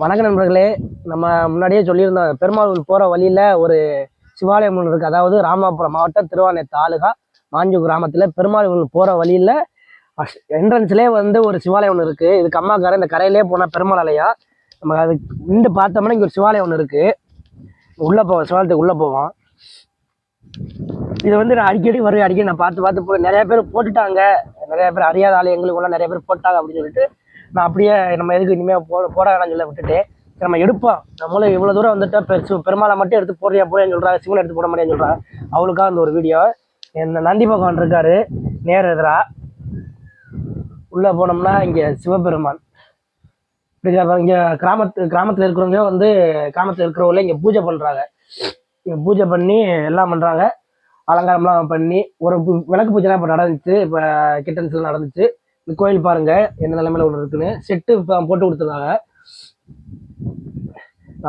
வணக்க நண்பர்களே. நம்ம முன்னாடியே சொல்லியிருந்தோம், பெருமாள் போகிற வழியில் ஒரு சிவாலயம் ஒன்று இருக்குது. அதாவது ராமநாதபுரம் மாவட்டம் திருவானை தாலுகா மாஞ்சு கிராமத்தில் பெருமாள் போகிற வழியில் என்ட்ரன்ஸ்லேயே வந்து ஒரு சிவாலயம் ஒன்று இருக்குது. இதுக்கு அம்மாக்கார இந்த கரையிலே போனால் பெருமாள் ஆலயம். நம்ம அது நின்று பார்த்தோம்னா இங்கே ஒரு சிவாலயம் ஒன்று இருக்குது. உள்ளே போவோம், சிவாலயத்துக்கு உள்ளே போவோம். இது வந்து நான் அடிக்கடி நான் பார்த்து போய் நிறைய பேர் போட்டுட்டாங்க, நிறைய பேர் அறியாத ஆலயங்களுக்குள்ள நிறைய பேர் போட்டாங்க அப்படின்னு சொல்லிட்டு நான் அப்படியே நம்ம எதுக்கு இனிமேல் போட வேணாம்னு சொல்ல விட்டுட்டு நம்ம எடுப்போம். நம்மளும் இவ்வளோ தூரம் வந்துட்டா பெருமாளை மட்டும் எடுத்து போறேன்னு சொல்கிறாங்க, சிவனை எடுத்து போட முடியாதுன்னு சொல்கிறாங்க. அவளுக்காக அந்த ஒரு வீடியோ. இந்த நந்தி பகவான் இருக்காரு நேர் எதிரா. உள்ளே போனோம்னா இங்கே சிவபெருமான் இங்கே கிராமத்தில் இருக்கிறவங்க வந்து கிராமத்தில் இருக்கிறவங்கள இங்கே பூஜை பண்ணுறாங்க. இங்கே பூஜை பண்ணி எல்லாம் பண்ணுறாங்க, அலங்காரம்லாம் பண்ணி ஒரு விளக்கு பூஜைலாம் இப்போ நடந்துச்சு. இப்போ கிட்டன்ஸ்லாம் நடந்துச்சு. இந்த கோயில் பாருங்க என்ன நிலைமையில ஒன்று இருக்குன்னு செட்டு போட்டு கொடுத்துருக்காங்க.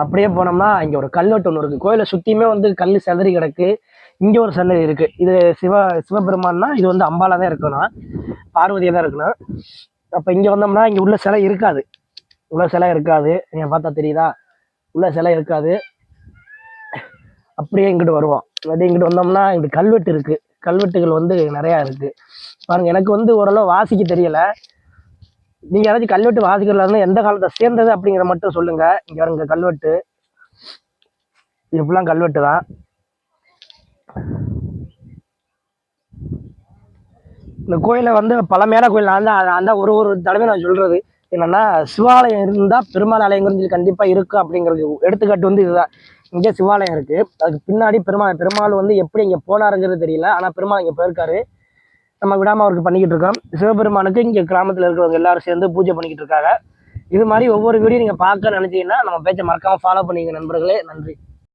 அப்படியே போனோம்னா இங்கே ஒரு கல்வெட்டு ஒன்று இருக்குது. கோயிலை சுற்றியுமே வந்து கல் செதறி கிடக்கு. இங்கே ஒரு சன்னதி இருக்குது. இது சிவபெருமான்னா இது வந்து அம்பாலா தான் இருக்கணும், பார்வதியாக தான் இருக்கணும். அப்போ இங்கே வந்தோம்னா இங்கே உள்ள சிலை இருக்காது. நீங்கள் பார்த்தா தெரியுதா, உள்ள சிலை இருக்காது. அப்படியே இங்கிட்டு வருவோம். இங்கிட்டு வந்தோம்னா இந்த கல்வெட்டு இருக்குது. கல்வெட்டுகள் வந்து நிறையா இருக்குது பாருங்க. எனக்கு வந்து ஓரளவு வாசிக்க தெரியலை. நீங்கள் யாராச்சும் கல்வெட்டு வாசிக்கிறதுல எந்த காலத்தை சேர்ந்தது அப்படிங்கிற மட்டும் சொல்லுங்க. இங்கே வருங்க கல்வெட்டு. இது ஃபுல்லாக கல்வெட்டு தான். இந்த கோயிலை வந்து பழமையான கோயில். அந்த ஒரு தடவை நான் சொல்றது என்னன்னா, சிவாலயம் இருந்தால் பெருமாள் ஆலயங்கிறது கண்டிப்பாக இருக்கு அப்படிங்கிறது எடுத்துக்காட்டு வந்து இதுதான். இங்கே சிவாலயம் இருக்கு, அதுக்கு பின்னாடி பெருமாள் வந்து எப்படி இங்கே போனாருங்கிறது தெரியல. ஆனால் பெருமாள் இங்கே போயிருக்காரு. நம்ம விடாமல் அவருக்கு பண்ணிக்கிட்டு இருக்கோம். சிவபெருமானுக்கு இங்கே கிராமத்தில் இருக்கிறவங்க எல்லாரும் சேர்ந்து பூஜை பண்ணிக்கிட்டு இருக்காங்க. இது மாதிரி ஒவ்வொரு வீடியோ நீங்கள் பார்க்க நினைச்சீங்கன்னா நம்ம பேச்சை மறக்காமல் ஃபாலோ பண்ணிக்க நண்பர்களே. நன்றி.